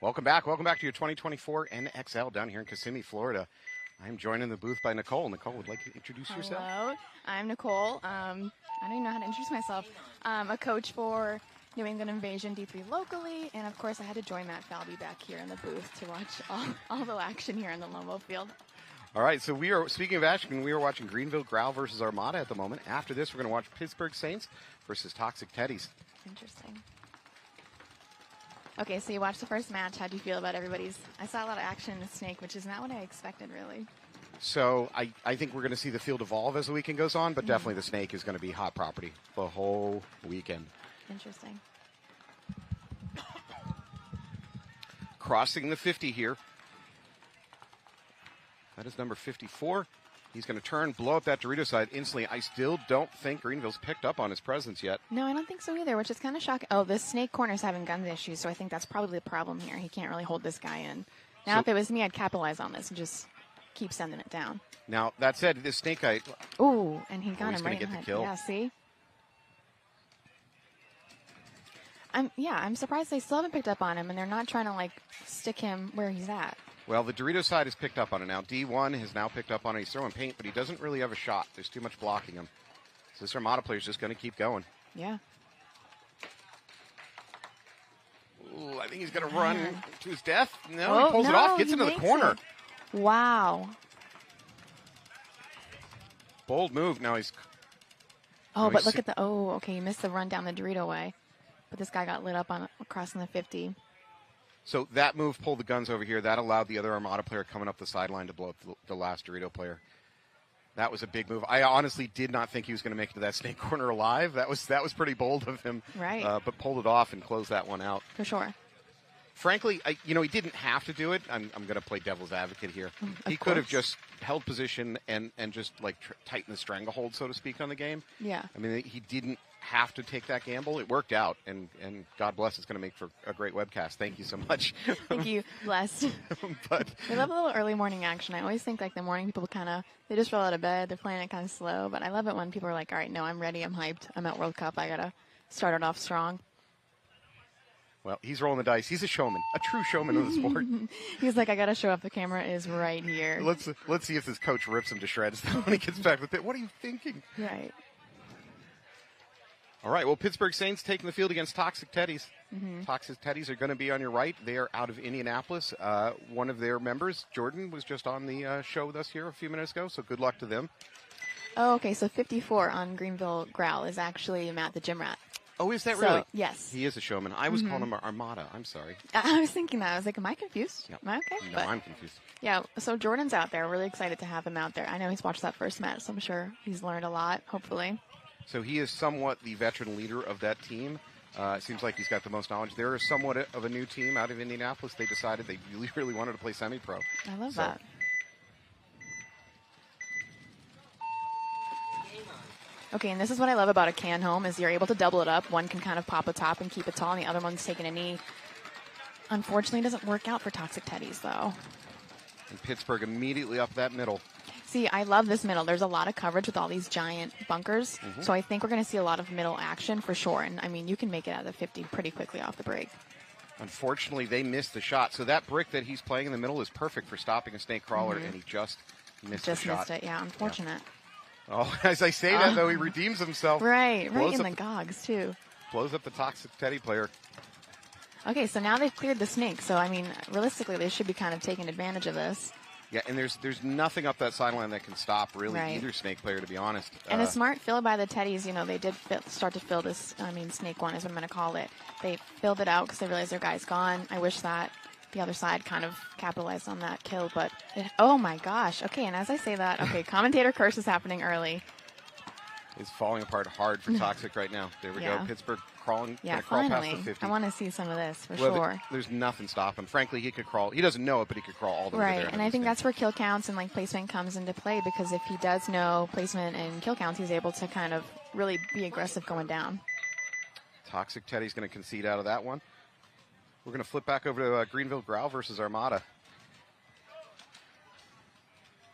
Welcome back. Welcome back to your 2024 NXL down here in Kissimmee, Florida. I'm joined in the booth by Nicole. Nicole, would like to introduce yourself? Hello, I'm Nicole. I don't even know how to introduce myself. I'm a coach for New England Invasion D3 locally, and of course I had to join Matt Falvey back here in the booth to watch all the action here in the Lomo field. All right, so we are, speaking of action, we are watching Greenville Growl versus Armada at the moment. After this, we're going to watch Pittsburgh Saints versus Toxic Teddies. Interesting. Okay, so you watched the first match. How do you feel about everybody's? I saw a lot of action in the snake, which is not what I expected, really. So I think we're going to see the field evolve as the weekend goes on, but definitely the snake is going to be hot property the whole weekend. Interesting. Crossing the 50 here. That is number 54. He's going to turn, blow up that Dorito side instantly. I still don't think Greenville's picked up on his presence yet. No, I don't think so either, which is kind of shocking. Oh, this snake corner's having gun issues, so I think that's probably the problem here. He can't really hold this guy in. Now, So, if it was me, I'd capitalize on this and just keep sending it down. now, that said, this snake guy, Ooh, and he got he's him gonna right get in the head. kill. Yeah, see? I'm surprised they still haven't picked up on him, and they're not trying to, like, stick him where he's at. well, the Dorito side has picked up on it now. D1 has now picked up on it. He's throwing paint, but he doesn't really have a shot. There's too much blocking him. So this Armada player is just going to keep going. Yeah. Ooh, I think he's going to run to his death. No, Oh, he pulls it no, off, gets he into the makes corner. it. Wow. Bold move. Now he's... Oh, No, but he's look at the, oh, okay, he missed the run down the Dorito way. But this guy got lit up on crossing the 50. So that move pulled the guns over here. That allowed the other Armada player coming up the sideline to blow up the last Dorito player. That was a big move. I honestly did not think he was going to make it to that snake corner alive. That was pretty bold of him. Right. But pulled it off and closed that one out. For sure. Frankly, he didn't have to do it. I'm going to play devil's advocate here. He Of could have course. just held position and just like tighten the stranglehold, so to speak, on the game. Yeah. I mean, he didn't have to take that gamble. It worked out, and God bless, it's going to make for a great webcast. Thank you so much. Thank you. Blessed. But We love a little early morning action. I always think like the morning people they just roll out of bed. They're playing it kind of slow, but I love it when people are like, all right, no, I'm ready. I'm hyped. I'm at World Cup. I got to start it off strong. well, he's rolling the dice. He's a showman, a true showman of the sport. He's like, I got to show up. The camera is right here. Let's see if this coach rips him to shreds when he gets back with it. What are you thinking? Right. All right, well, Pittsburgh Saints taking the field against Toxic Teddies. Mm-hmm. Toxic Teddies are going to be on your right. They are out of Indianapolis. One of their members, Jordan, was just on the show with us here a few minutes ago, so good luck to them. Oh, okay. So 54 on Greenville Growl is actually Matt the Gym Rat. Oh, is that So, really? yes. He is a showman. I was calling him Armada. I'm sorry. I was thinking that. I was like, am I confused? No. Am I okay? No, I'm confused. Yeah, so Jordan's out there. Really excited to have him out there. I know he's watched that first match, so I'm sure he's learned a lot, hopefully. So he is somewhat the veteran leader of that team. It seems like he's got the most knowledge. They're somewhat of a new team out of Indianapolis. They decided they really, really wanted to play semi-pro. I love So- that. Okay, and this is what I love about a can home is you're able to double it up. One can kind of pop a top and keep it tall, and the other one's taking a knee. Unfortunately, it doesn't work out for Toxic Teddies, though. And Pittsburgh immediately up that middle. See, I love this middle. There's a lot of coverage with all these giant bunkers, so I think we're going to see a lot of middle action for sure. And, I mean, you can make it out of the 50 pretty quickly off the break. Unfortunately, they missed the shot. So that brick that he's playing in the middle is perfect for stopping a snake crawler, and he just missed the Just shot. missed it. Yeah, unfortunate. Oh, as I say that, though, he redeems himself. Right Blows in up the gogs, too. Blows up the Toxic Teddy player. Okay, so now they've cleared the snake. So, I mean, realistically, they should be kind of taking advantage of this. Yeah, and there's nothing up that sideline that can stop really Right. either snake player, to be honest. And a smart fill by the Teddies, they did start to fill this, snake one is what I'm going to call it. They filled it out because they realized their guy's gone. I wish that the other side kind of capitalized on that kill, but, oh my gosh. Okay, and as I say that, okay, commentator curse is happening early. It's falling apart hard for Toxic right now. There we Yeah. go. Pittsburgh crawling, Yeah, gonna crawl finally. past the 50. I want to see some of this for Well, sure. There's nothing stopping him. Frankly, he could crawl. He doesn't know it, but he could crawl all the way Right, there. and I think that's where kill counts and placement comes into play because if he does know placement and kill counts, he's able to kind of really be aggressive going down. Toxic Teddy's going to concede out of that one. We're going to flip back over to Greenville Growl versus Armada.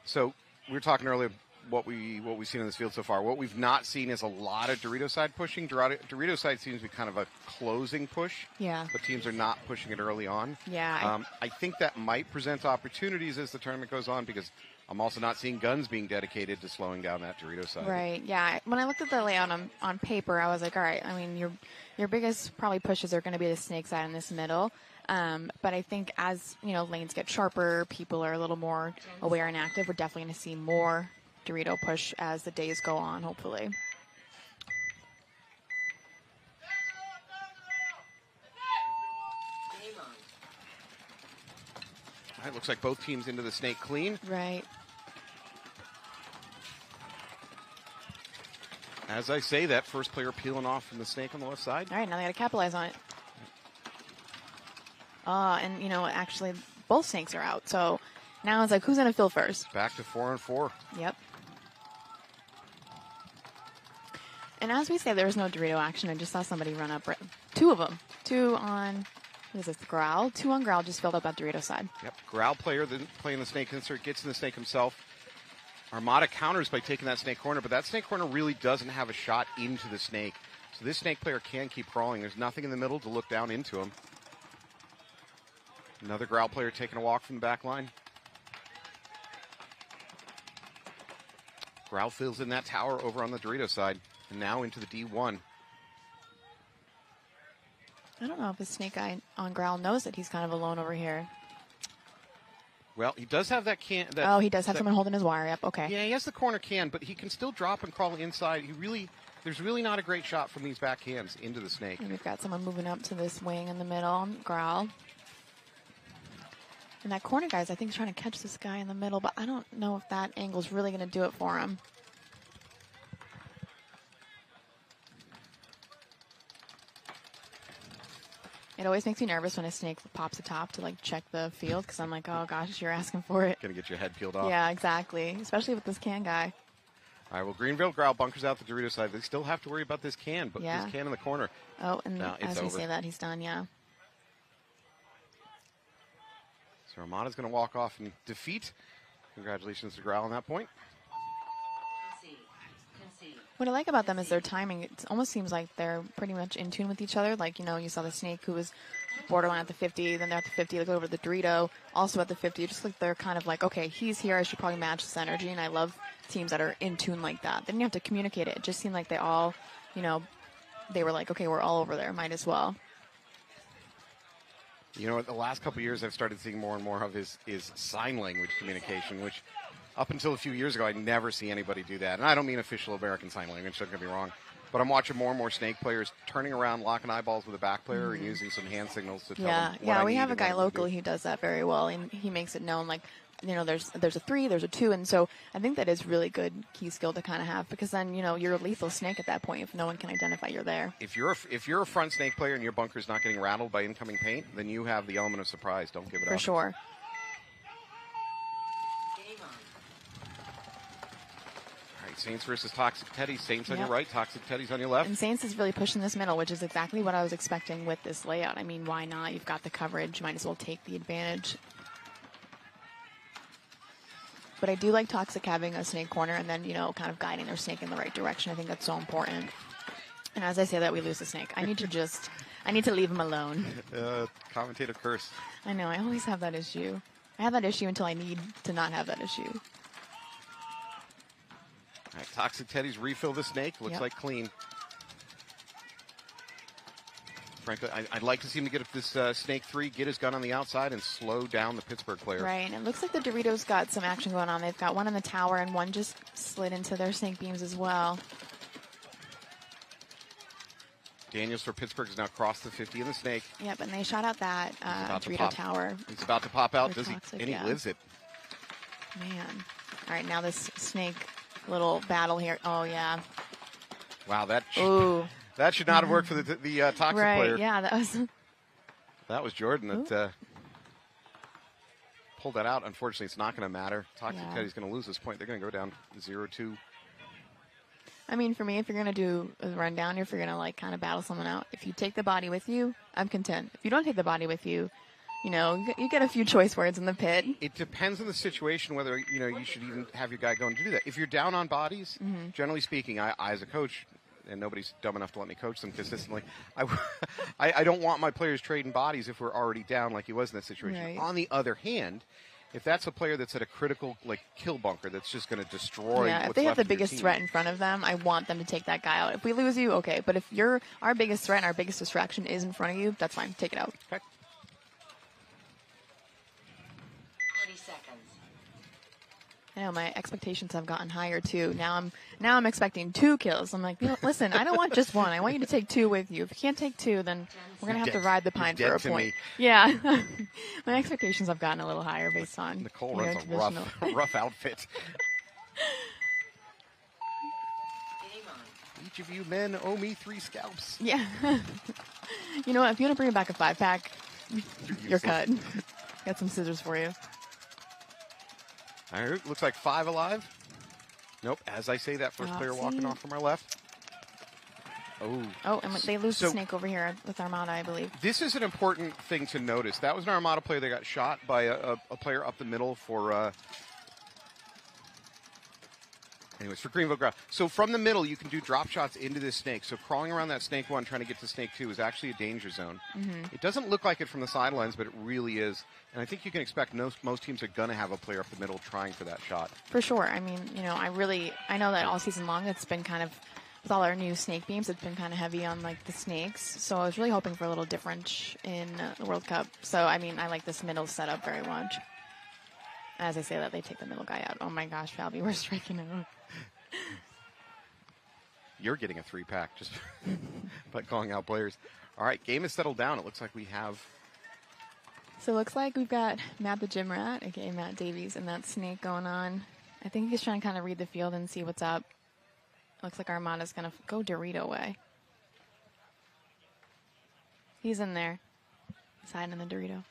So we were talking earlier what we've seen in this field so far. What we've not seen is a lot of Dorito side pushing. Dorito side seems to be kind of a closing push. Yeah. But teams are not pushing it early on. Yeah. I think that might present opportunities as the tournament goes on because I'm also not seeing guns being dedicated to slowing down that Dorito side. Right. Yeah. When I looked at the layout on paper, I was like, all right. I mean, your biggest probably pushes are going to be the snake side in this middle. But I think as, lanes get sharper, people are a little more aware and active. We're definitely going to see more Dorito push as the days go on, hopefully. It looks like both teams into the snake clean. Right. As I say, that first player peeling off from the snake on the left side. All right, now they got to capitalize on it. And, actually, both snakes are out. So now it's like, who's going to fill first? Back to 4-on-4. Yep. And as we say, there was no Dorito action. I just saw somebody run up. Two of them. Two on, what is this, Growl? Two on Growl just filled up that Dorito side. Yep. Growl player then playing the snake insert, gets in the snake himself. Armada counters by taking that snake corner, but that snake corner really doesn't have a shot into the snake. So this snake player can keep crawling. There's nothing in the middle to look down into him. Another Growl player taking a walk from the back line. Growl fills in that tower over on the Dorito side. And now into the D1. I don't know if the snake guy on Growl knows that he's kind of alone over here. Well, he does have that can. Oh, he does have someone holding his wire up. Okay. Yeah, he has the corner can, but he can still drop and crawl inside. There's really not a great shot from these back hands into the snake. And we've got someone moving up to this wing in the middle, Growl. And that corner guy's, I think, trying to catch this guy in the middle, but I don't know if that angle's really going to do it for him. It always makes me nervous when a snake pops atop to check the field because I'm like, oh gosh, you're asking for it. Gonna get your head peeled off. Yeah, exactly. Especially with this can guy. All right, well, Greenville Growl bunkers out the Dorito side. They still have to worry about this can, but Yeah. this can in the corner. Oh, and No, it's as we over. say that, he's done, yeah. So Armada's gonna walk off and defeat. Congratulations to Growl on that point. What I like about them is their timing. It almost seems like they're pretty much in tune with each other. Like, you saw the snake who was borderline at the 50, then they're at the 50, they go over to the Dorito, also at the 50. Just like they're kind of like, okay, he's here, I should probably match this energy. And I love teams that are in tune like that. They didn't have to communicate it. It just seemed like they all, they were like, okay, we're all over there, might as well. You know what? The last couple of years, I've started seeing more and more of is sign language communication, which up until a few years ago, I never see anybody do that. And I don't mean official American Sign Language, don't get me wrong. But I'm watching more and more snake players turning around, locking eyeballs with a back player and using some hand signals to tell them what I we need have a and guy what I'm gonna locally do. who does that very well, and he makes it known, there's a 3, there's a 2, and so I think that is really good key skill to kind of have, because then, you're a lethal snake at that point if no one can identify you're there. If you're a front snake player and your bunker's not getting rattled by incoming paint, then you have the element of surprise. Don't give it up. For sure. All right, Saints versus Toxic Teddy. Saints on Yep. your right, Toxic Teddy's on your left. And Saints is really pushing this middle, which is exactly what I was expecting with this layout. I mean, why not? You've got the coverage. Might as well take the advantage. But I do like Toxic having a snake corner and then, kind of guiding their snake in the right direction. I think that's so important. And as I say that, we lose the snake. I need to leave him alone. Commentator curse. I know, I always have that issue. I have that issue until I need to not have that issue. All right, Toxic Teddy's refill the snake. Looks Yep. like clean. Frankly, I'd like to see him to get up this snake 3, get his gun on the outside, and slow down the Pittsburgh player. Right, and it looks like the Doritos got some action going on. They've got one in the tower, and one just slid into their snake beams as well. Daniels for Pittsburgh has now crossed the 50 in the snake. Yep, and they shot out that about to Dorito pop. tower. He's about to pop out. For Does he? Toxic, And he yeah. lives it. Man. All right, now this snake little battle here. Oh, yeah. Wow, that Ooh. that should not have worked for the Toxic Right, player. yeah, that was... That was Jordan that pulled that out. Unfortunately, it's not going to matter. Toxic Yeah. Teddy's going to lose this point. They're going to go down 0-2. I mean, for me, if you're going to do a rundown, if you're going to, kind of battle someone out, if you take the body with you, I'm content. If you don't take the body with you, You know, you get a few choice words in the pit. It depends on the situation whether, you know, you should even have your guy go and do that. If you're down on bodies, generally speaking, I as a coach, and nobody's dumb enough to let me coach them consistently, I don't want my players trading bodies if we're already down like he was in that situation. Right. On the other hand, if that's a player that's at a critical, like, kill bunker that's just going to destroy Yeah, if what's they have left the of your biggest team. threat in front of them, I want them to take that guy out. If we lose you, okay. But if you're our biggest threat and our biggest distraction is in front of you, that's fine. Take it out. Okay. 20 seconds. I know my expectations have gotten higher too. Now I'm expecting 2 kills. I'm like, you know, listen, I don't want just 1. I want you to take 2 with you. If you can't take 2, then we're gonna have to ride the pine You're for a dead to point. me. Yeah, my expectations have gotten a little higher based on Nicole you know, runs a traditional. rough outfit. Game on. Each of you men owe me 3 scalps. Yeah. You know what? If you want to bring back a 5-pack, you're cut. Got some scissors for you. All right, looks like 5 alive. Nope. As I say that, first Oh, player walking see? off from our left. Oh. Oh, and they lose the So- snake over here with Armada, I believe. This is an important thing to notice. That was an Armada player that got shot by a player up the middle for anyways, for Greenville Growl. So from the middle, you can do drop shots into this snake. So crawling around that snake 1, trying to get to snake 2 is actually a danger zone. It doesn't look like it from the sidelines, but it really is. And I think you can expect most teams are going to have a player up the middle trying for that shot. For sure. I mean, you know, I know that all season long it's been kind of, with all our new snake beams, it's been kind of heavy on, like, the snakes. So I was really hoping for a little difference in the World Cup. So, I mean, I like this middle setup very much. As I say that, they take the middle guy out. Oh, my gosh, Falby, we're striking out. You're getting a 3-pack just by calling out players. All right, game is settled down. It looks like we have... So it looks like we've got Matt the Gym Rat, aka Matt Davies, and that snake going on. I think he's trying to kind of read the field and see what's up. Looks like Armada's going to go Dorito way. He's in there. He's hiding in the Dorito.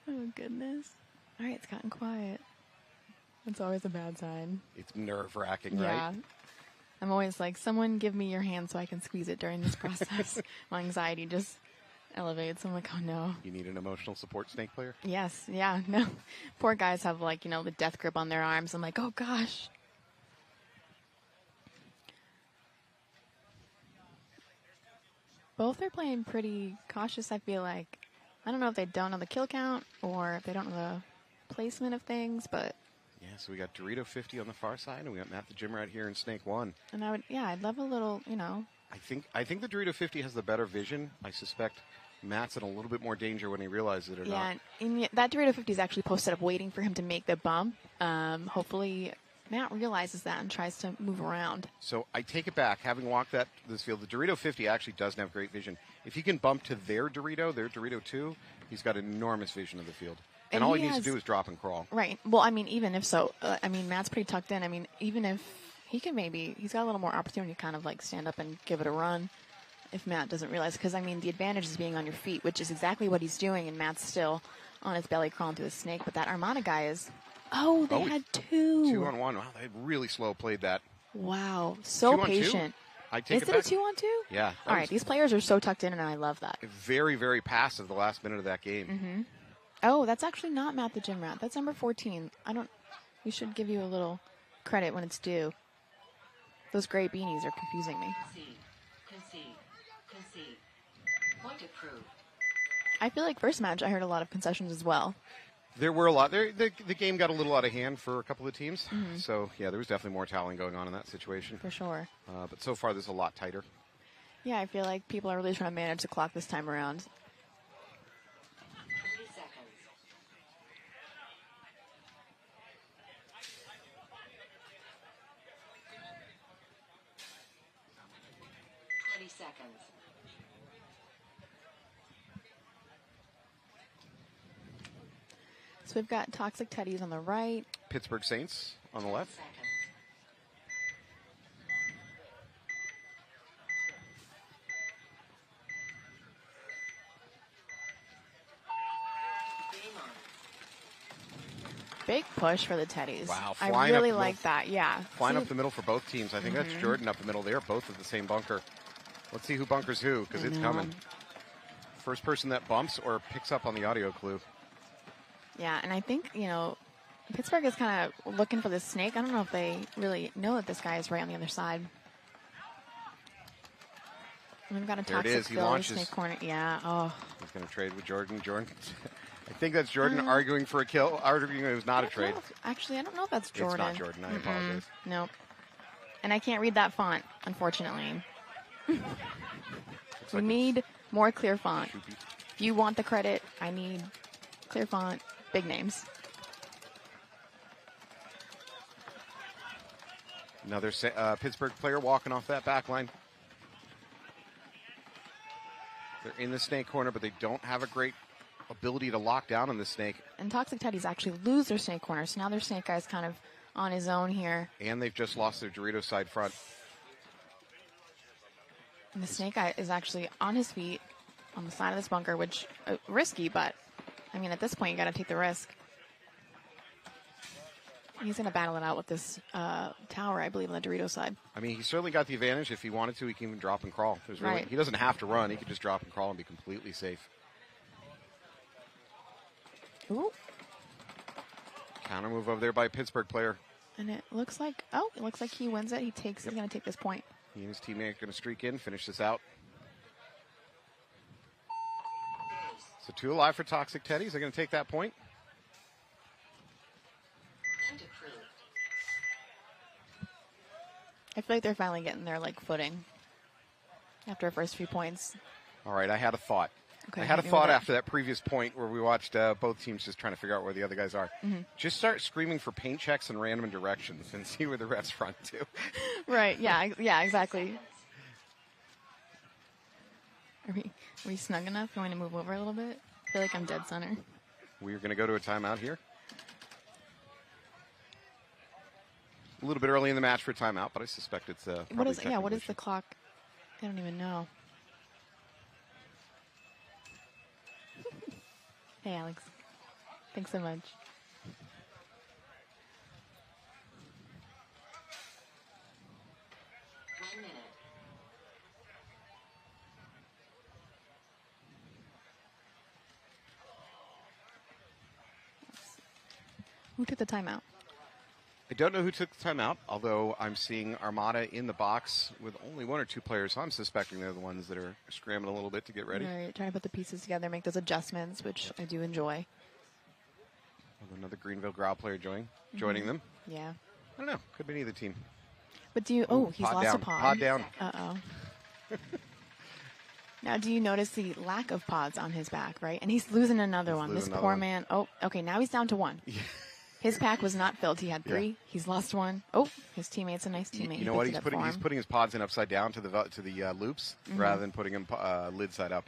Oh, goodness. All right, it's gotten quiet. That's always a bad sign. It's nerve-wracking, Yeah. right? I'm always like, someone give me your hand so I can squeeze it during this process. My anxiety just elevates. I'm like, oh, no. You need an emotional support snake player? Yes, yeah, no. Poor guys have, like, you know, the death grip on their arms. I'm like, oh, gosh. Both are playing pretty cautious, I feel like. I don't know if they don't know the kill count or if they don't know the placement of things, but... Yeah, so we got Dorito 50 on the far side, and we got Matt the Gym Rat here in Snake 1. And I'd love a little, you know... I think the Dorito 50 has the better vision. I suspect Matt's in a little bit more danger when he realizes it or Yeah, not. and that Dorito 50 is actually posted up waiting for him to make the bump. Hopefully Matt realizes that and tries to move around. So I take it back. Having walked this field, the Dorito 50 actually doesn't have great vision. If he can bump to their Dorito 2, he's got enormous vision of the field. And all he needs to do is drop and crawl. Right. Well, I mean, even if so, Matt's pretty tucked in. I mean, even if he can he's got a little more opportunity to kind of like stand up and give it a run if Matt doesn't realize. Because, I mean, the advantage is being on your feet, which is exactly what he's doing. And Matt's still on his belly crawling through the snake. But that Armada guy is, they had 2. 2 on 1. Wow, they really slow played that. Wow. So 2 on 2? patient. I take Is it it a back. 2 on 2? Yeah. All right. These players are so tucked in, and I love that. Very, very passive the last minute of that game. Oh, that's actually not Matt the Gym Rat. That's number 14. We should give you a little credit when it's due. Those gray beanies are confusing me. Concede. Point approved. I feel like first match I heard a lot of concessions as well. There were a lot. The game got a little out of hand for a couple of teams. So, yeah, there was definitely more toweling going on in that situation. For sure. But so far, this is a lot tighter. Yeah, I feel like people are really trying to manage the clock this time around. 30 seconds. So we've got Toxic Teddies on the right. Pittsburgh Saints on the left. Seconds. big push for the Teddies. Wow, I flying really up the like that. Yeah. Flying See, up the middle for both teams. I think that's Jordan up the middle. They are both at the same bunker. Let's see who bunkers who, because I it's know. coming. First person that bumps or picks up on the audio clue. Yeah, and I think, Pittsburgh is kind of looking for this snake. I don't know if they really know that this guy is right on the other side. And we've got a There it toxic is. He fill in the launches. snake corner. Yeah. Oh. He's going to trade with Jordan. Jordan. I think that's Jordan arguing for a kill. Arguing it was not a trade. Actually, I don't know if that's Jordan. It's not Jordan. I apologize. Nope. And I can't read that font, unfortunately. We like need more clear font. If you want the credit, I need clear font, big names. Another Pittsburgh player walking off that back line. They're in the snake corner, but they don't have a great ability to lock down on the snake. And Toxic Teddies actually lose their snake corner, so now their snake guy's kind of on his own here. And they've just lost their Dorito side front. And the snake guy is actually on his feet on the side of this bunker, which risky, but I mean, at this point, you got to take the risk. He's going to battle it out with this tower, I believe, on the Dorito side. I mean, he certainly got the advantage. If he wanted to, he can even drop and crawl. Right. He doesn't have to run. He could just drop and crawl and be completely safe. Ooh. Counter move over there by a Pittsburgh player. And it looks like he wins it. He's going to take this point. He and his teammate are going to streak in, finish this out. So 2 alive for Toxic Teddies. They're going to take that point. Point approved. I feel like they're finally getting their footing after our first few points. All right, I had a thought. Okay, I had a hit me thought with it. after that previous point where we watched both teams just trying to figure out where the other guys are. Just start screaming for paint checks in random directions and see where the refs front to. Right. Yeah. Exactly. Are we snug enough? You want me to move over a little bit? I feel like I'm dead center. We're going to go to a timeout here. A little bit early in the match for a timeout, but I suspect it's What is technical what is issue. the clock? I don't even know. Hey, Alex. Thanks so much. One minute. Who took the timeout? I don't know who took the timeout, although I'm seeing Armada in the box with only 1 or 2 players, so I'm suspecting they're the ones that are scrambling a little bit to get ready. Right, trying to put the pieces together, make those adjustments, which I do enjoy. Another Greenville Growl player joining them. Yeah. I don't know. Could be either team. But do you... Oh, he's pod lost down. a pod. Pod down. Uh-oh. Now, do you notice the lack of pods on his back, right? And he's losing another one. This losing another poor one. man. Oh, okay, now he's down to 1. His pack was not filled. He had 3. Yeah. He's lost 1. Oh, his teammate's a nice teammate. You He know what? picked it up for He's him. putting his pods in upside down to the loops rather than putting them lid side up.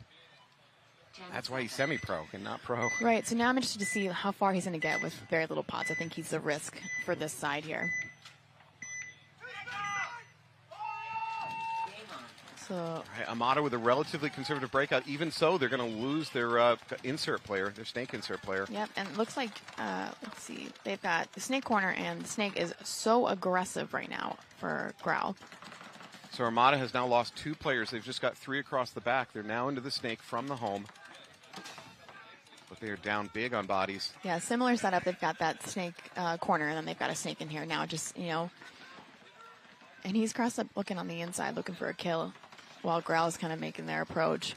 10 That's why he's semi-pro and not pro. Right, so now I'm interested to see how far he's going to get with very little pods. I think he's the risk for this side here. Game on. So, All right, Armada with a relatively conservative breakout. Even so, they're going to lose their insert player, their snake insert player. yep, and it looks like, let's see, they've got the snake corner, and the snake is so aggressive right now for Growl. So Armada has now lost 2 players. They've just got 3 across the back. They're now into the snake from the home. But they are down big on bodies. Yeah, similar setup. They've got that snake corner, and then they've got a snake in here now. Just, and he's crossed up looking on the inside, looking for a kill, while Growl is kind of making their approach.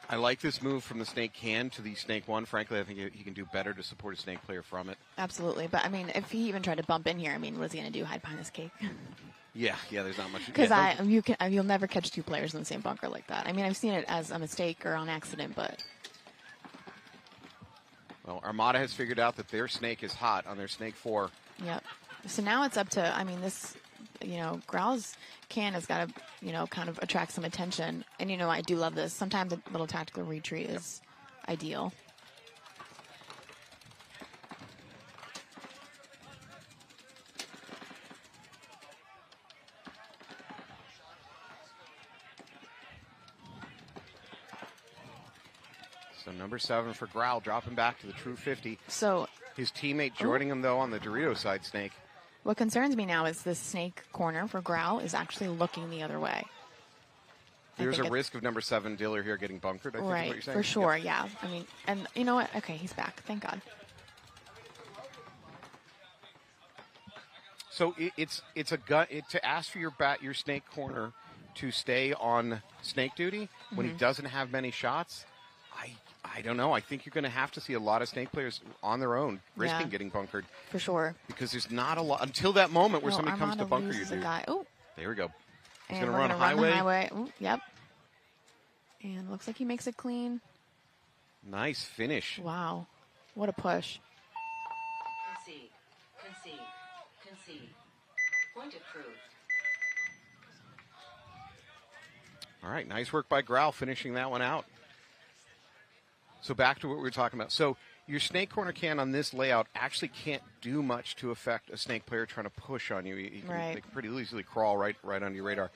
I like this move from the snake can to the snake one. Frankly, I think he can do better to support a snake player from it. Absolutely. But, I mean, if he even tried to bump in here, I mean, what is he going to do, hide behind his cake? Yeah, there's not much. Because yeah, you'll never catch 2 players in the same bunker like that. I mean, I've seen it as a mistake or on accident, but... Well, Armada has figured out that their snake is hot on their snake 4. Yep. So now it's up to, I mean, this, Growl's can has got to, kind of attract some attention. And, I do love this. Sometimes a little tactical retreat is ideal. So number 7 for Growl, dropping back to the true 50. So His teammate joining him, though, on the Dorito side, Snake. what concerns me now is this snake corner for Growl is actually looking the other way. There's a risk of number 7 Diller here getting bunkered, I think is what you're saying. For sure, Yep. yeah. I mean, and you know what? Okay, he's back. Thank God. So it's a to ask for your snake corner to stay on snake duty when he doesn't have many shots. I don't know. I think you're going to have to see a lot of snake players on their own risking getting bunkered For sure. because there's not a lot until that moment where Oh, somebody comes to Armada bunker you, loses a dude. guy. Oh, There we go. He's and going to we're run gonna highway. the highway. Ooh, yep. And looks like he makes it clean. Nice finish. Wow. What a push. Concede. Concede. Concede. Point approved. All right, nice work by Growl finishing that one out. So back to what we were talking about. So your snake corner can on this layout actually can't do much to affect a snake player trying to push on you. They can pretty easily crawl right under your radar.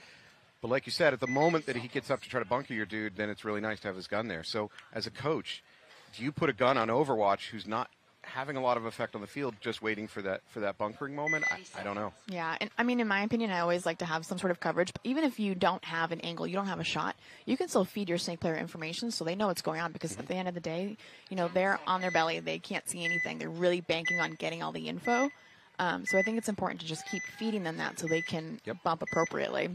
But like you said, at the moment that he gets up to try to bunker your dude, then it's really nice to have his gun there. So as a coach, do you put a gun on Overwatch who's not having a lot of effect on the field, just waiting for that bunkering moment? I don't know. Yeah, and I mean, in my opinion, I always like to have some sort of coverage. But even if you don't have an angle, you don't have a shot, you can still feed your snake player information so they know what's going on. Because at the end of the day, you know, they're on their belly, they can't see anything. They're really banking on getting all the info. So I think it's important to just keep feeding them that so they can bump appropriately.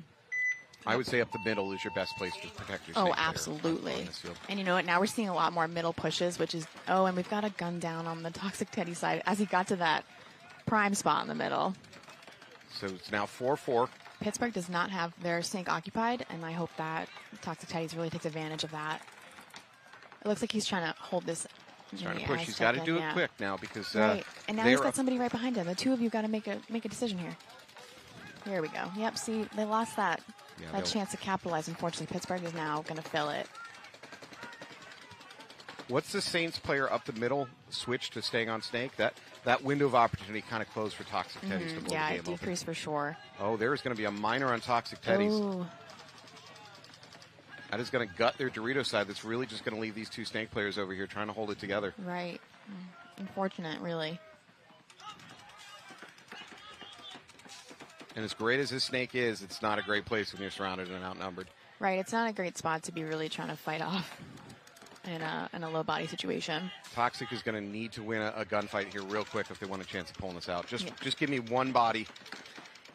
I would say up the middle is your best place to protect your snake Oh, player absolutely. on this field. And you know what? Now we're seeing a lot more middle pushes, which is, and we've got a gun down on the Toxic Teddy side as he got to that prime spot in the middle. So it's now 4-4. Pittsburgh does not have their snake occupied, and I hope that Toxic Teddy's really takes advantage of that. It looks like he's trying to hold this. Trying to push. He's got to do it quick now because right. And now he's got somebody right behind him. The two of you got to make a decision here. Here we go. Yep. See, they lost that chance to capitalize. Unfortunately, Pittsburgh is now going to fill it. What's the Saints player up the middle switch to staying on snake? That window of opportunity kind of closed for Toxic Teddies to blow the game it decreased for sure. Oh, there's going to be a minor on Toxic Teddies. Ooh. That is going to gut their Dorito side. That's really just going to leave these two snake players over here trying to hold it together. Right. Unfortunate, really. And as great as this snake is, it's not a great place when you're surrounded and outnumbered. Right. It's not a great spot to be really trying to fight off in a low body situation. Toxic is going to need to win a gunfight here real quick if they want a chance of pulling this out. Just give me one body.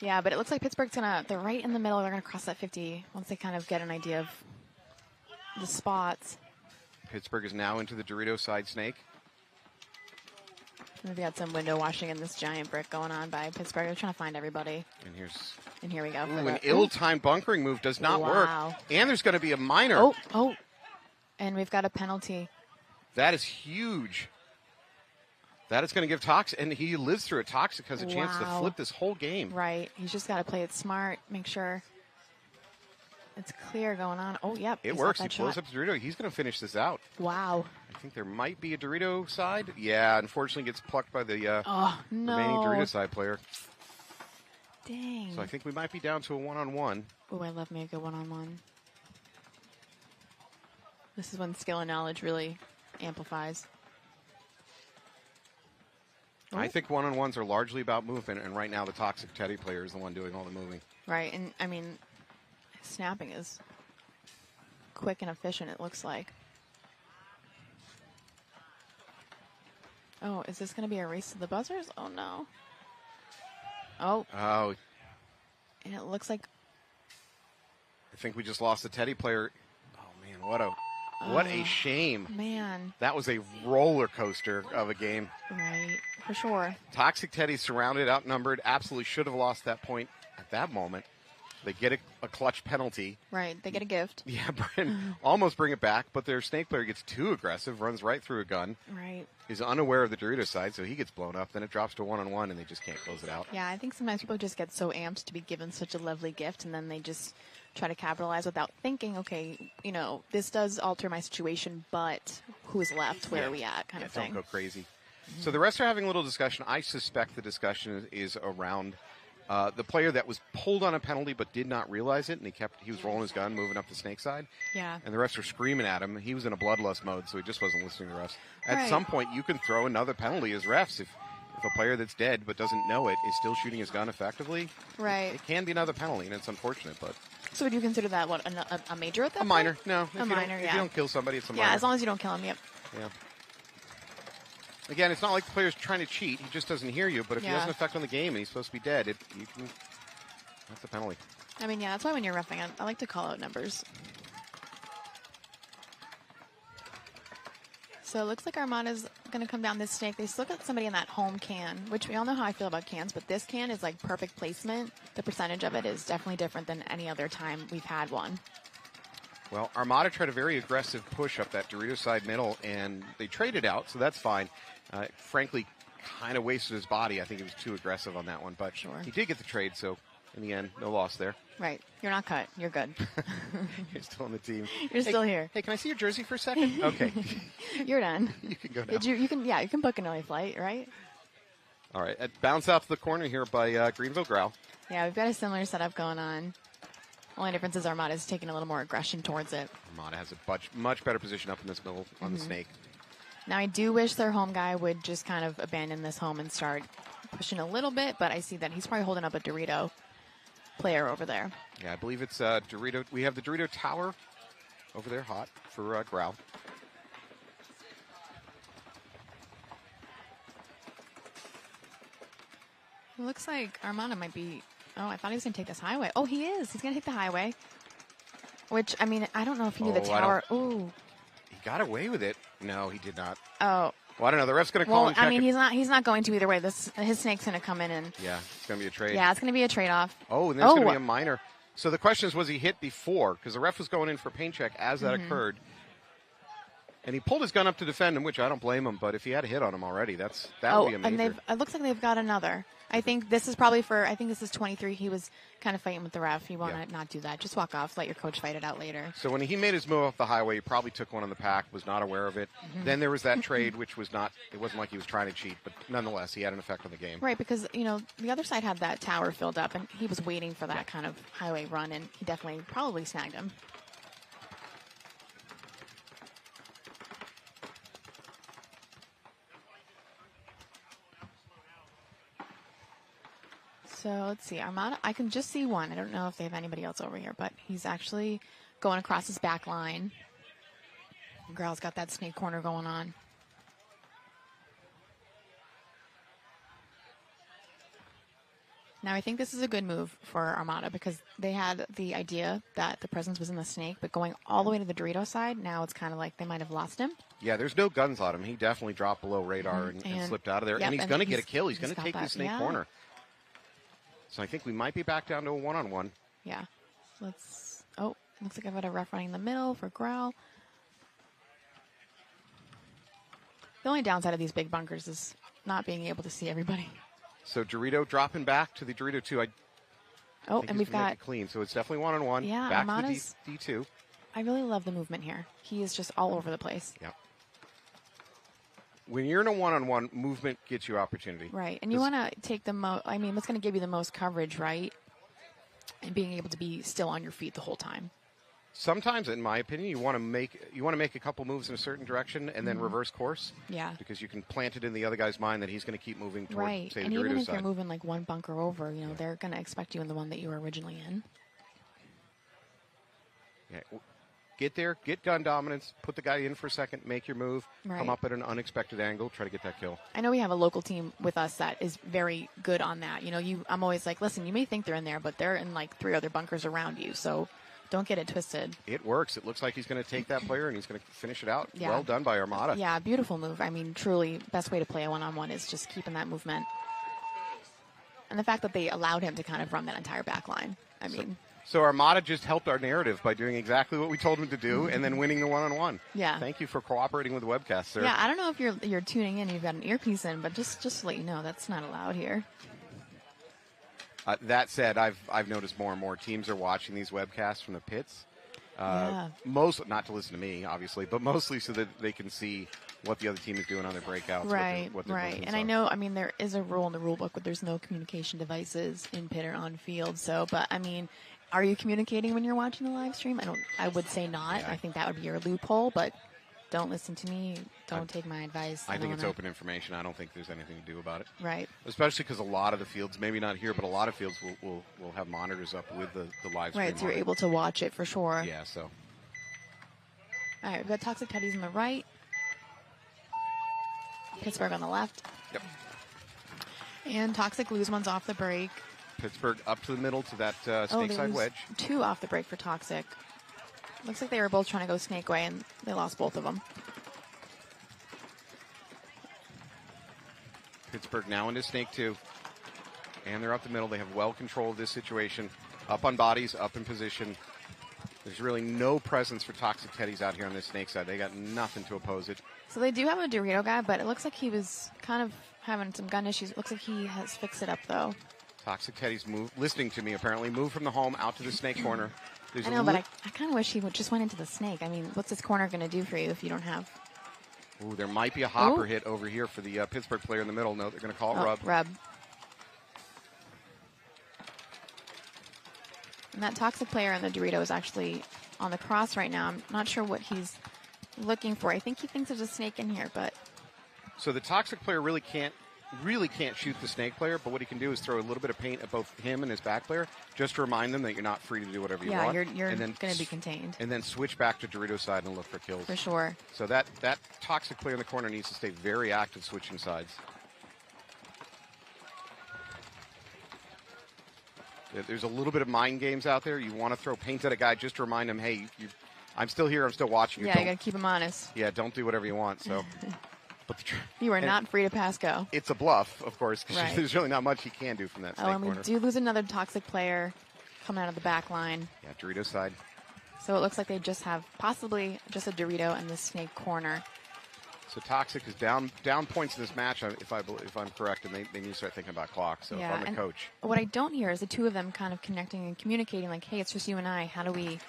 Yeah, but it looks like Pittsburgh's they're right in the middle. They're going to cross that 50 once they kind of get an idea of the spots. Pittsburgh is now into the Dorito side snake. We've got some window washing in this giant brick going on by Pittsburgh. They're trying to find everybody. And here we go. An ill-timed bunkering move does not work. And there's going to be a minor. Oh. And we've got a penalty. That is huge. That is going to give Toxic, and he lives through it. Toxic has a chance to flip this whole game. Right. He's just got to play it smart, make sure it's clear going on. Oh, yep. It works. He blows up the Dorito. He's going to finish this out. Wow. I think there might be a Dorito side. Yeah, unfortunately gets plucked by the remaining Dorito side player. Dang. So I think we might be down to a one-on-one. Oh, I love me a good one-on-one. This is when skill and knowledge really amplifies. I think one-on-ones are largely about movement, and right now the Toxic Teddy player is the one doing all the moving. Right, and I mean, snapping is quick and efficient, it looks like. Oh, is this going to be a race to the buzzers? Oh, no. Oh. And it looks like... I think we just lost the Teddy player. Oh, man, what a shame. Man. That was a roller coaster of a game. Right, for sure. Toxic Teddy surrounded, outnumbered, absolutely should have lost that point at that moment. They get a clutch penalty. Right, they get a gift. Yeah, almost bring it back, but their snake player gets too aggressive, runs right through a gun. Right. Is unaware of the Dorito side, so he gets blown up. Then it drops to one-on-one, and they just can't close it out. Yeah, I think sometimes people just get so amped to be given such a lovely gift, and then they just try to capitalize without thinking, okay, you know, this does alter my situation, but who's left? Where are we at? Kind of thing. Don't go crazy. So the rest are having a little discussion. I suspect the discussion is around The player that was pulled on a penalty but did not realize it, and he was rolling his gun, moving up the snake side. Yeah. And the refs were screaming at him. He was in a bloodlust mode, so he just wasn't listening to the refs. At Right. some point, you can throw another penalty as refs if a player that's dead but doesn't know it is still shooting his gun effectively. Right. It can be another penalty, and it's unfortunate, but So would you consider that a major at that a minor. point? No, if you minor, If yeah. you don't kill somebody, it's a Yeah, minor. as long as you don't kill him. Yep. Yeah. Again, it's not like the player's trying to cheat. He just doesn't hear you. But if he has an effect on the game and he's supposed to be dead, that's a penalty. I mean, yeah, that's why when you're reffing, I like to call out numbers. So it looks like Armada's going to come down this snake. They still got somebody in that home can, which we all know how I feel about cans, but this can is like perfect placement. The percentage of it is definitely different than any other time we've had one. Well, Armada tried a very aggressive push up that Dorito side middle, and they traded out, so that's fine. Frankly, kind of wasted his body. I think he was too aggressive on that one, but Sure. he did get the trade, so in the end, no loss there. Right. You're not cut. You're good. You're still on the team. You're still here. Hey, can I see your jersey for a second? Okay. You're done. You can go now. You can book an early flight, right? All right. Bounce out to the corner here by Greenville Growl. Yeah, we've got a similar setup going on. Only difference is Armada's taking a little more aggression towards it. Armada has a much better position up in this middle on the snake. Now, I do wish their home guy would just kind of abandon this home and start pushing a little bit, but I see that he's probably holding up a Dorito player over there. Yeah, I believe it's Dorito. We have the Dorito Tower over there, hot for Growl. It looks like Armada might be... Oh, I thought he was going to take this highway. Oh, he is. He's going to take the highway. Which, I mean, I don't know if he knew the tower. Ooh. He got away with it. No, he did not. Oh. Well, I don't know. The ref's going to call and check I mean, it. he's not going to either way. His snake's going to come in and... Yeah, it's going to be a trade. Yeah, it's going to be a trade-off. Oh, and then it's going to be a minor. So the question is, was he hit before? Because the ref was going in for paint check as that occurred. And he pulled his gun up to defend him, which I don't blame him. But if he had a hit on him already, that would be a major. And it looks like they've got another. I think this is probably I think this is 23. He was kind of fighting with the ref. You want to not do that. Just walk off. Let your coach fight it out later. So when he made his move off the highway, he probably took one on the pack, was not aware of it. Then there was that trade, which was not, it wasn't like he was trying to cheat, but nonetheless, he had an effect on the game. Right, because, the other side had that tower filled up, and he was waiting for that kind of highway run, and he definitely probably snagged him. So let's see, Armada, I can just see one. I don't know if they have anybody else over here, but he's actually going across his back line. Growl's got that snake corner going on. Now, I think this is a good move for Armada because they had the idea that the presence was in the snake, but going all the way to the Dorito side, now it's kind of like they might have lost him. Yeah, there's no guns on him. He definitely dropped below radar and slipped out of there. Yep, and he's going to get a kill. He's going to take got the snake corner. So I think we might be back down to a one-on-one. Yeah. Looks like I've got a ref running the middle for Growl. The only downside of these big bunkers is not being able to see everybody. So Dorito dropping back to the Dorito 2. And we've got clean. So it's definitely one-on-one. Yeah, back Armada's, to the D2. I really love the movement here. He is just all over the place. Yeah. When you're in a one-on-one, movement gets you opportunity. Right, and you want to take the most. I mean, what's going to give you the most coverage, right? And being able to be still on your feet the whole time. Sometimes, in my opinion, you want to make a couple moves in a certain direction and then reverse course. Yeah. Because you can plant it in the other guy's mind that he's going to keep moving toward, right. say, And the Dorito even if side. you're moving like one bunker over, they're going to expect you in the one that you were originally in. Yeah. Get there, get gun dominance, put the guy in for a second, make your move, come up at an unexpected angle, try to get that kill. I know we have a local team with us that is very good on that. I'm always like, listen, you may think they're in there, but they're in like 3 other bunkers around you, so don't get it twisted. It works. It looks like he's going to take that player and he's going to finish it out. Yeah. Well done by Armada. Yeah, beautiful move. I mean, truly, best way to play a one-on-one is just keeping that movement. And the fact that they allowed him to kind of run that entire back line. So Armada just helped our narrative by doing exactly what we told him to do and then winning the one-on-one. Yeah. Thank you for cooperating with the webcast, sir. Yeah, I don't know if you're tuning in, you've got an earpiece in, but just to let you know, that's not allowed here. That said, I've noticed more and more teams are watching these webcasts from the pits. Yeah. Most, not to listen to me, obviously, but mostly so that they can see what the other team is doing on their breakouts. Right, what their right. movements And I are. know, I mean, there is a rule in the rule book, but there's no communication devices in pit or on field. So, but I mean, are you communicating when you're watching the live stream? I would say not. Yeah. I think that would be your loophole, but don't listen to me. Don't take my advice. I think it's wanna- open information. I don't think there's anything to do about it. Right. Especially because a lot of the fields, maybe not here, but a lot of fields will have monitors up with the live stream. Right. So you're on it. able to watch it for sure. Yeah, so. All right. We've got Toxic Teddies on the right. Pittsburgh on the left. Yep. And Toxic lose ones off the break. Pittsburgh up to the middle to that They snake side lose wedge. 2 off the break for Toxic. Looks like they were both trying to go snake way, and they lost both of them. Pittsburgh now into snake 2. And they're up the middle. They have well control of this situation. Up on bodies, up in position. There's really no presence for Toxic Teddies out here on this snake side. They got nothing to oppose it. So they do have a Dorito guy, but it looks like he was kind of having some gun issues. It looks like he has fixed it up, though. Toxic Teddy's listening to me, apparently. Move from the home out to the snake corner. There's I know, but I kind of wish he just went into the snake. I mean, what's this corner going to do for you if you don't have... Ooh, there might be a hopper Ooh. hit over here for the Pittsburgh player in the middle. No, they're going to call it rub. Rub. And that Toxic player in the Dorito is actually on the cross right now. I'm not sure what he's looking for. I think he thinks there's a snake in here, but... So the Toxic player really can't shoot the snake player, but what he can do is throw a little bit of paint at both him and his back player, just to remind them that you're not free to do whatever you want. Yeah, you're and then going to be contained. And then switch back to Dorito side and look for kills. For sure. So that Toxic player in the corner needs to stay very active switching sides. There's a little bit of mind games out there. You want to throw paint at a guy just to remind him, hey, I'm still here. I'm still watching you. Yeah, you got to keep him honest. Yeah, don't do whatever you want. So, but You are not free to pass go. it's a bluff, of course, because Right. there's really not much he can do from that snake Oh, and corner. we do lose another Toxic player coming out of the back line. Yeah, Dorito side. So it looks like they just have possibly just a Dorito in the snake corner. So Toxic is down points in this match, if I'm correct, and they need to start thinking about clock. So if I'm the and coach, what I don't hear is the two of them kind of connecting and communicating, like, "Hey, it's just you and I. How do we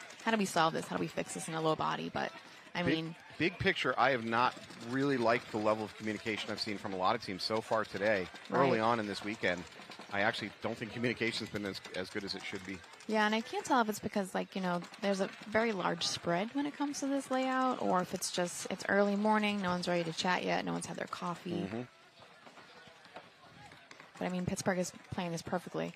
solve this? How do we fix this in a low body?" But I mean, big picture, I have not really liked the level of communication I've seen from a lot of teams so far today. Early Right. on in this weekend, I actually don't think communication's been as good as it should be. yeah, and I can't tell if it's because, like, there's a very large spread when it comes to this layout, or if it's just it's early morning, no one's ready to chat yet, no one's had their coffee. Mm-hmm. But I mean, Pittsburgh is playing this perfectly.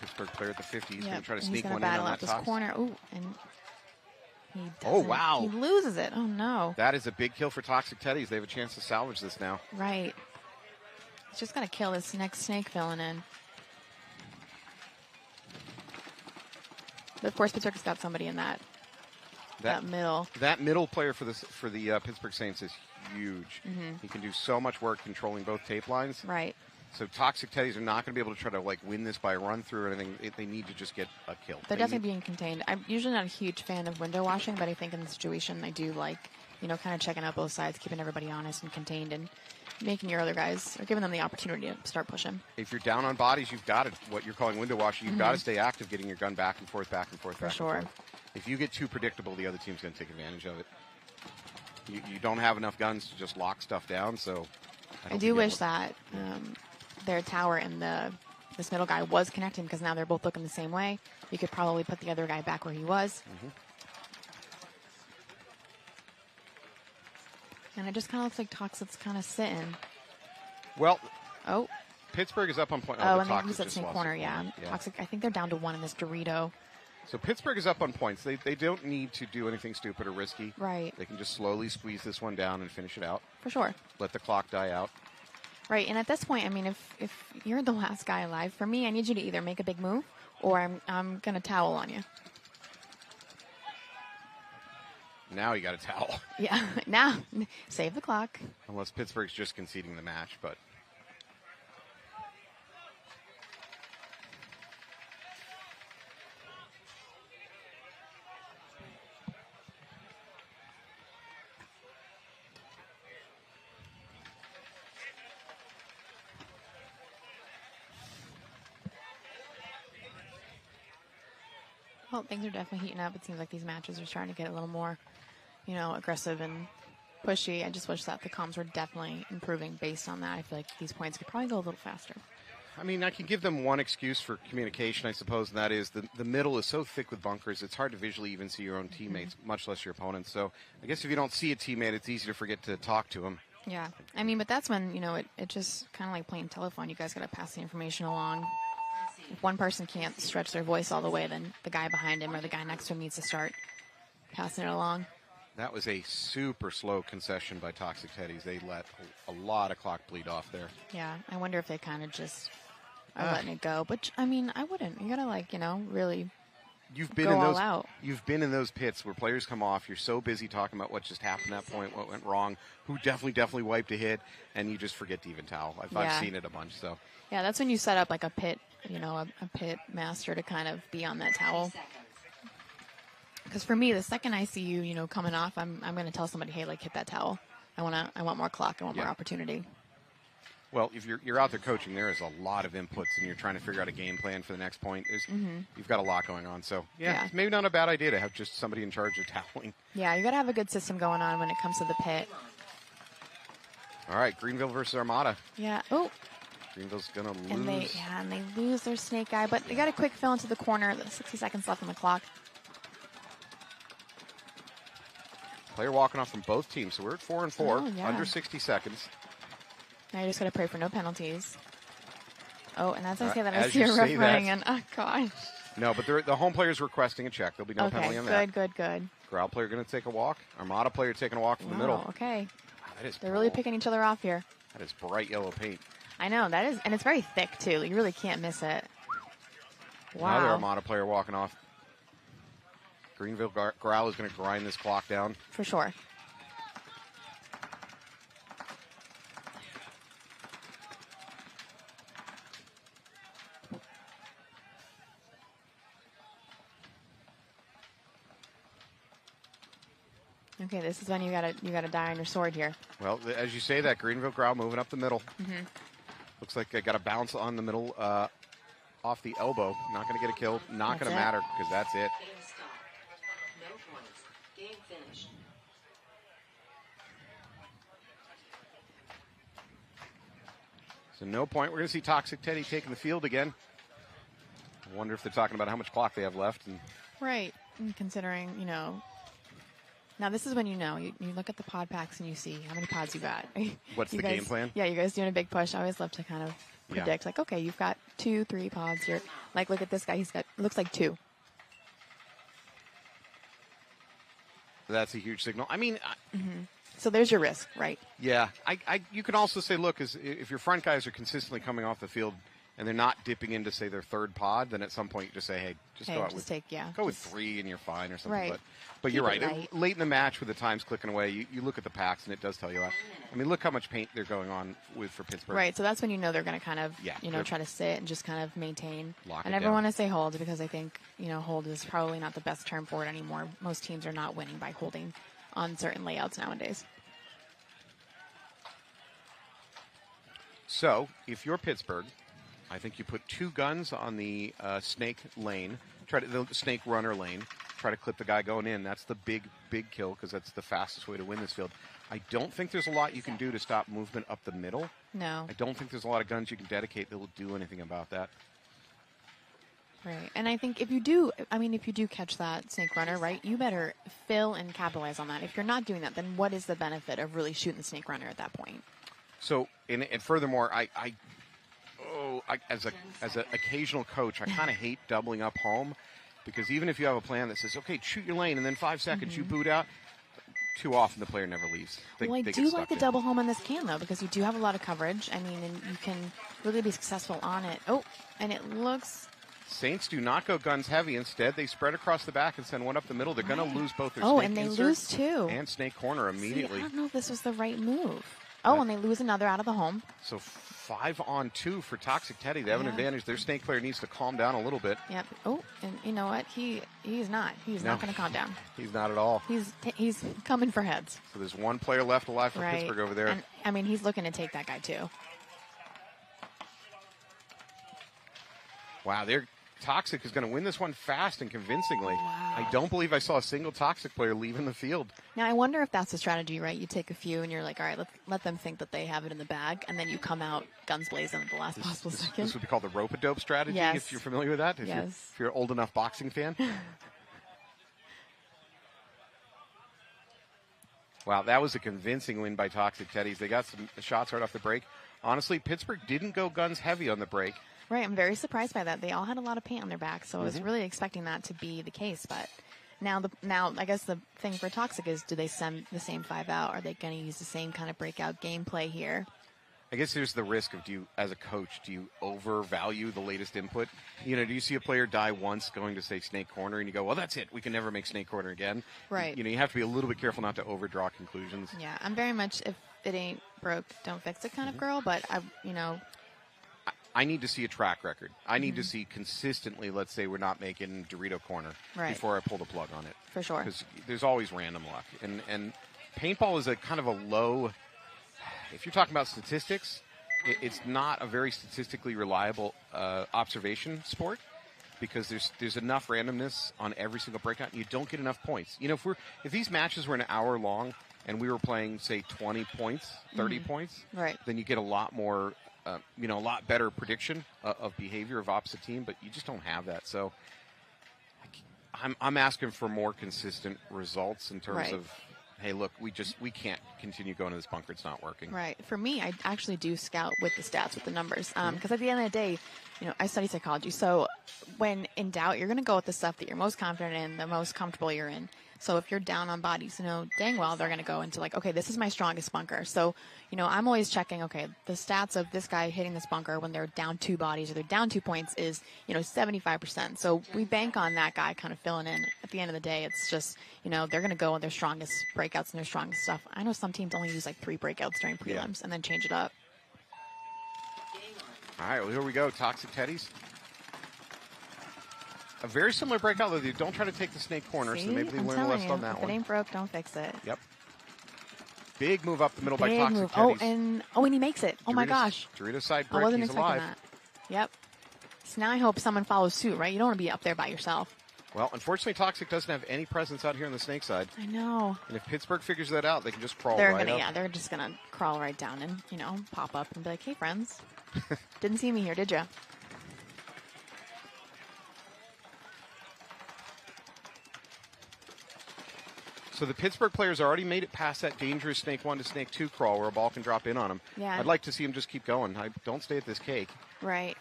Pittsburgh player at the 50. He's going Yep, to try to and sneak he's gonna one in battle on out that this top. corner. Ooh, and he Oh, doesn't. wow. He loses it. Oh no! That is a big kill for Toxic Teddies. They have a chance to salvage this now. Right. He's just got to kill this next snake filling in. But of course, Pittsburgh's got somebody in that middle. That middle player for the Pittsburgh Saints is huge. Mm-hmm. He can do so much work controlling both tape lines. Right. So Toxic Teddies are not going to be able to try to win this by a run through or anything. They need to just get a kill. They're definitely being contained. I'm usually not a huge fan of window washing, but I think in the situation I do like, kind of checking out both sides, keeping everybody honest and contained, and making your other guys, or giving them the opportunity to start pushing. If you're down on bodies, you've got to, what you're calling window washing, you've got to stay active, getting your gun back and forth, back and forth, For back sure. and forth. If you get too predictable, the other team's going to take advantage of it. You don't have enough guns to just lock stuff down, so I do wish that their tower and this middle guy was connecting, because now they're both looking the same way. You could probably put the other guy back where he was. Mm-hmm. And it just kind of looks like Toxic's kind of sitting. Well, Oh, Pittsburgh is up on point. and they Toxic lose that just snake lost corner, it. yeah. Toxic, I think they're down to 1 in this Dorito. So Pittsburgh is up on points. They don't need to do anything stupid or risky. Right. They can just slowly squeeze this one down and finish it out. For sure. Let the clock die out. Right, and at this point, I mean, if you're the last guy alive, for me, I need you to either make a big move, or I'm going to towel on you. Now you got a towel. Yeah, now, save the clock. Unless Pittsburgh's just conceding the match, but Well, things are definitely heating up. It seems like these matches are starting to get a little more aggressive and pushy. I just wish that the comms were definitely improving based on that. I feel like these points could probably go a little faster. I mean, I can give them one excuse for communication, I suppose, and that is the middle is so thick with bunkers, it's hard to visually even see your own teammates, much less your opponents. So I guess if you don't see a teammate, it's easy to forget to talk to them. Yeah. I mean, but that's when, it just kind of like playing telephone. You guys got to pass the information along. If one person can't stretch their voice all the way, then the guy behind him or the guy next to him needs to start passing it along. That was a super slow concession by Toxic Teddies. They let a lot of clock bleed off there. Yeah. I wonder if they kind of just are letting it go. But, I mean, I wouldn't. You got to, really You've been go in those. all out. You've been in those pits where players come off. You're so busy talking about what just happened at that point, what went wrong, who definitely wiped a hit, and you just forget to even towel. I've seen it a bunch. So yeah, that's when you set up like a pit, a pit master to kind of be on that towel. Because for me, the second I see you, coming off, I'm going to tell somebody, hey, like hit that towel. I want more clock. I want more opportunity. Well, if you're out there coaching, there is a lot of inputs, and you're trying to figure out a game plan for the next point. You've got a lot going on. So, it's maybe not a bad idea to have just somebody in charge of toweling. Yeah, you got to have a good system going on when it comes to the pit. All right, Greenville versus Armada. Yeah. Oh. Greenville's going to lose. And they lose their snake guy, but they got a quick fill into the corner. 60 seconds left on the clock. Player walking off from both teams, so we're at 4-4, under 60 seconds. Now you just got to pray for no penalties. Oh, and as I say that, I As see a you ref say running that- in. Oh, gosh. No, but the home player's requesting a check. There'll be no penalty on that. Good. Growl player going to take a walk. Armada player taking a walk from the middle. Okay. Wow, that is They're really picking each other off here. That is bright yellow paint. I know, that is, and it's very thick, too. You really can't miss it. Wow. Another Armada player walking off. Greenville Growl is going to grind this clock down. For sure. Okay, this is when you gotta die on your sword here. Well, as you say that, Greenville Growl moving up the middle. Looks like they got a bounce on the middle off the elbow. Not going to get a kill. Not going to matter because that's it. Game stop. No points. Game finished. So no point. We're going to see Toxic Teddy taking the field again. I wonder if they're talking about how much clock they have left. Right. And considering, now this is when you look at the pod packs and you see how many pods you got. What's the game plan? Yeah, you guys doing a big push. I always love to kind of predict, like, okay, you've got 2-3 pods here. Like, look at this guy. He's got, looks like 2. That's a huge signal. I mean, so there's your risk, right? Yeah. You can also say, look, if your front guys are consistently coming off the field and they're not dipping into, say, their third pod, then at some point you just say, hey, go out with 3 and you're fine or something. Right. But you're right. Late in the match with the times clicking away, you look at the packs and it does tell you that. I mean, look how much paint they're going on with for Pittsburgh. Right. So that's when they're going to kind of, try to sit and just kind of maintain. I never want to say hold because I think, hold is probably not the best term for it anymore. Most teams are not winning by holding on certain layouts nowadays. So if you're Pittsburgh, I think you put 2 guns on the snake lane, the snake runner lane, try to clip the guy going in. That's the big kill because that's the fastest way to win this field. I don't think there's a lot you can do to stop movement up the middle. No. I don't think there's a lot of guns you can dedicate that will do anything about that. Right. And I think if you do catch that snake runner, right, you better fill and capitalize on that. If you're not doing that, then what is the benefit of really shooting the snake runner at that point? So, and furthermore, as an occasional coach, I kind of hate doubling up home because even if you have a plan that says, okay, shoot your lane, and then 5 seconds you boot out, too often the player never leaves. I do like the double home on this can, though, because you do have a lot of coverage. I mean, and you can really be successful on it. Oh, and it looks... Saints do not go guns heavy. Instead, they spread across the back and send one up the middle. They're going to lose both their snake and they insert lose two. And snake corner immediately. See, I don't know if this was the right move. Oh, and they lose another out of the home. So 5-on-2 for Toxic Teddy. They have an advantage. Their snake player needs to calm down a little bit. Yep. Oh, and you know what? He's not. He's not going to calm down. He's not at all. He's coming for heads. So there's one player left alive for Pittsburgh over there. And, I mean, he's looking to take that guy, too. Wow, Toxic is going to win this one fast and convincingly. Wow. I don't believe I saw a single Toxic player leaving the field. Now, I wonder if that's a strategy, right? You take a few and you're like, all right, let them think that they have it in the bag, and then you come out guns blazing at the last possible second. This would be called the rope-a-dope strategy, Yes. if you're familiar with that, if you're an old enough boxing fan. Wow, that was a convincing win by Toxic Teddies. They got some shots right off the break. Honestly, Pittsburgh didn't go guns heavy on the break. Right, I'm very surprised by that. They all had a lot of paint on their back, so I was really expecting that to be the case. But now I guess the thing for Toxic is, do they send the same 5 out? Are they going to use the same kind of breakout gameplay here? I guess there's the risk of, as a coach, do you overvalue the latest input? Do you see a player die once going to, say, snake corner, and you go, well, that's it. We can never make snake corner again. Right. You have to be a little bit careful not to overdraw conclusions. Yeah, I'm very much, if it ain't broke, don't fix it kind of girl, but I need to see a track record. I need to see consistently, let's say we're not making Dorito corner before I pull the plug on it. For sure. Because there's always random luck. And paintball is a kind of a low, if you're talking about statistics, it's not a very statistically reliable observation sport, because there's enough randomness on every single breakout, and you don't get enough points. If these matches were an hour long and we were playing, say, 20 points, 30 points, right, then you get a lot more, a lot better prediction of behavior of opposite team, but you just don't have that. So I'm asking for more consistent results in terms of, hey, look, we can't continue going to this bunker. It's not working. Right. For me, I actually do scout with the stats, with the numbers, because at the end of the day, I study psychology. So when in doubt, you're going to go with the stuff that you're most confident in, the most comfortable you're in. So if you're down on bodies, dang well, they're going to go into like, okay, this is my strongest bunker. So, I'm always checking, okay, the stats of this guy hitting this bunker when they're down 2 bodies or they're down 2 points is, 75%. So we bank on that guy kind of filling in. At the end of the day, it's just, they're going to go with their strongest breakouts and their strongest stuff. I know some teams only use like 3 breakouts during prelims and then change it up. All right, well, here we go. Toxic Teddies. A very similar breakout, though. Don't try to take the snake corner, so maybe they learn a lesson on that one. If it ain't broke, don't fix it. Yep. Big move up the middle by Big Toxic move. Teddies. And he makes it. Oh, my gosh. Dorito side I brick, wasn't he's expecting alive. that. Yep. So now I hope someone follows suit, right? You don't want to be up there by yourself. Well, unfortunately, Toxic doesn't have any presence out here on the snake side. I know. And if Pittsburgh figures that out, they can just crawl They're right gonna, up. Yeah, they're just going to crawl right down and, pop up and be like, hey, friends. Didn't see me here, did you? So the Pittsburgh players already made it past that dangerous snake 1 to snake 2 crawl where a ball can drop in on them. Yeah. I'd like to see them just keep going. Don't stay at this cake. Right.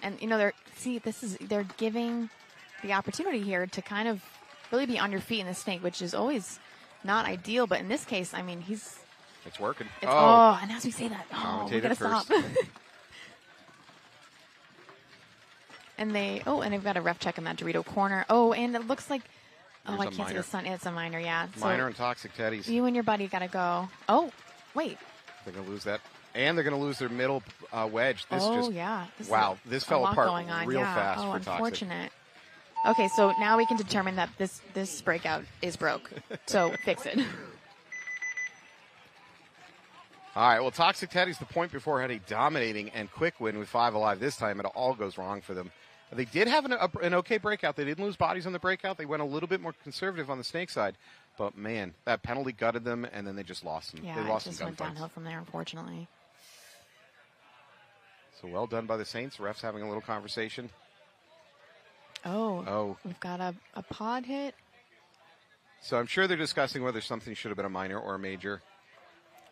And, they're giving the opportunity here to kind of really be on your feet in the snake, which is always not ideal. But in this case, It's working. And as we say that, we got to stop. And they've got a ref check in that Dorito corner. Oh, and it looks like, There's I a can't see minor. the sun. It's a minor, yeah. Minor and Toxic Teddies. You and your buddy got to go. Oh, wait. They're going to lose that. And they're going to lose their middle wedge. This This fell apart going on. real fast for unfortunate. Toxic. Okay, so now we can determine that this breakout is broke. So fix it. All right, well, Toxic Teddies, the point before, had a dominating and quick win with 5 alive. This time it all goes wrong for them. They did have an okay breakout. They didn't lose bodies on the breakout. They went a little bit more conservative on the snake side. But, man, that penalty gutted them, and then they just lost them. Yeah, they lost it just some went gunfights. downhill from there, unfortunately. So well done by the Saints. Refs having a little conversation. Oh. We've got a pod hit. So I'm sure they're discussing whether something should have been a minor or a major.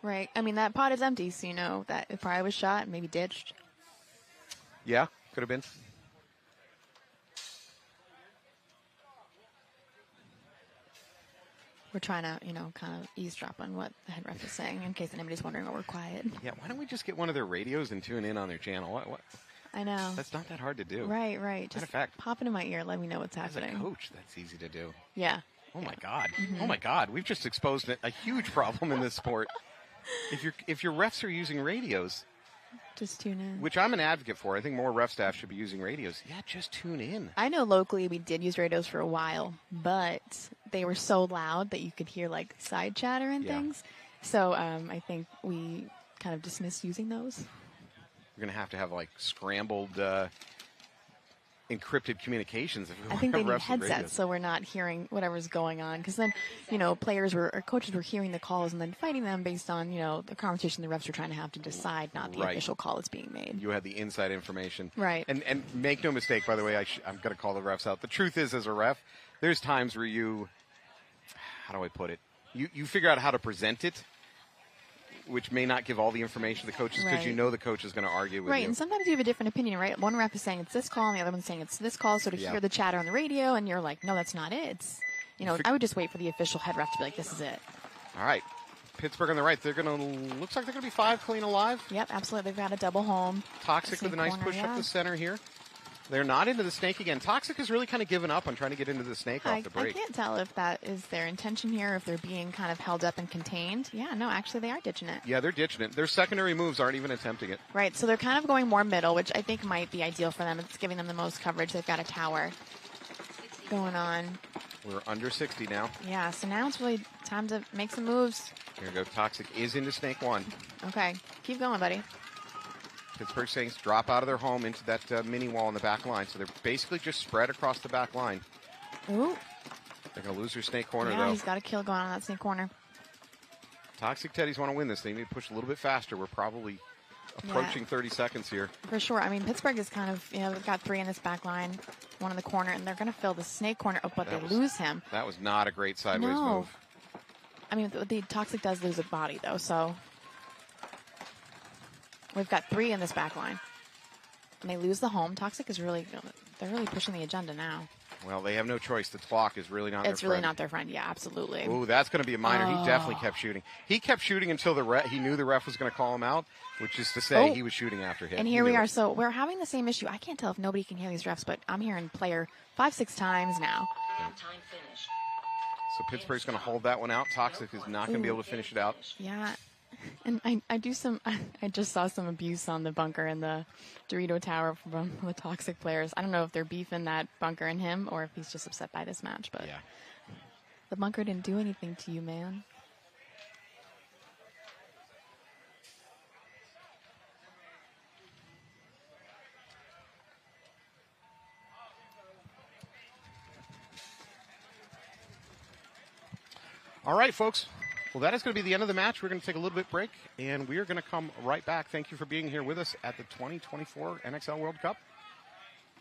Right. That pod is empty, so that it probably was shot and maybe ditched. Yeah, could have been. We're trying to, kind of eavesdrop on what the head ref is saying in case anybody's wondering why we're quiet. Yeah, why don't we just get one of their radios and tune in on their channel? What? I know. That's not that hard to do. Right. Just pop it in my ear. Let me know what's happening. As a coach, that's easy to do. Yeah. Oh, my God. Oh, my God. We've just exposed a huge problem in this sport. If your refs are using radios, just tune in. Which I'm an advocate for. I think more ref staff should be using radios. Yeah, just tune in. I know locally we did use radios for a while, but they were so loud that you could hear like side chatter and things. So I think we kind of dismissed using those. We're going to have like scrambled encrypted communications. If we I think they have need refs and radios. headsets so we're not hearing whatever's going on. Because then, players or coaches were hearing the calls and then fighting them based on, the conversation the refs are trying to have to decide, not the Right. official call that's being made. You had the inside information. Right. And make no mistake, by the way, I'm going to call the refs out. The truth is, as a ref, there's times where how do I put it? You figure out how to present it, which may not give all the information to the coaches because Right. the coach is going to argue with Right, you. and sometimes you have a different opinion, right? One ref is saying it's this call, and the other one's saying it's this call. So to Yeah. hear the chatter on the radio, and you're like, no, that's not it. It's, I would just wait for the official head ref to be like, this is it. All right. Pittsburgh on the right. Looks like they're going to be 5 clean alive. Yep, absolutely. They've got a double home. Toxic with a nice Corner, push up yeah. the center here. They're not into the snake again. Toxic has really kind of given up on trying to get into the snake off the I break. can't tell if that is their intention here, if they're being kind of held up and contained. Yeah, no, actually they are ditching it. Yeah, they're ditching it. Their secondary moves aren't even attempting it. Right, so they're kind of going more middle, which I think might be ideal for them. It's giving them the most coverage. They've got a tower going on. We're under 60 now. Yeah, so now it's really time to make some moves. Here we go. Toxic is into snake 1. Okay, keep going, buddy. Pittsburgh Saints drop out of their home into that mini wall in the back line. So they're basically just spread across the back line. Ooh. They're going to lose their snake corner, Yeah, though. he's got a kill going on that snake corner. Toxic Teddies want to win this. They need to push a little bit faster. We're probably approaching 30 seconds here. For sure. I mean, Pittsburgh is kind of, they've got 3 in this back line, 1 in the corner, and they're going to fill the snake corner. Oh, but they lose him. That was not a great sideways No. move. I mean, the Toxic does lose a body, though, so we've got 3 in this back line. And they lose the home. Toxic is they're really pushing the agenda now. Well, they have no choice. The clock is really not It's their really friend. not their friend. Yeah, absolutely. Ooh, that's going to be a minor. Oh. He definitely kept shooting. He kept shooting until he knew the ref was going to call him out, which is to say he was shooting after him. And here we are. So we're having the same issue. I can't tell if nobody can hear these refs, but I'm hearing player 5-6 times now. And time finished. So Pittsburgh's going to hold that one out. Toxic is not going to be able to finish it out. Yeah. And I just saw some abuse on the bunker in the Dorito Tower from the Toxic players. I don't know if they're beefing that bunker and him or if he's just upset by this match, but Yeah. the bunker didn't do anything to you, man. All right, folks. Well, that is going to be the end of the match. We're going to take a little bit break, and we are going to come right back. Thank you for being here with us at the 2024 NXL World Cup.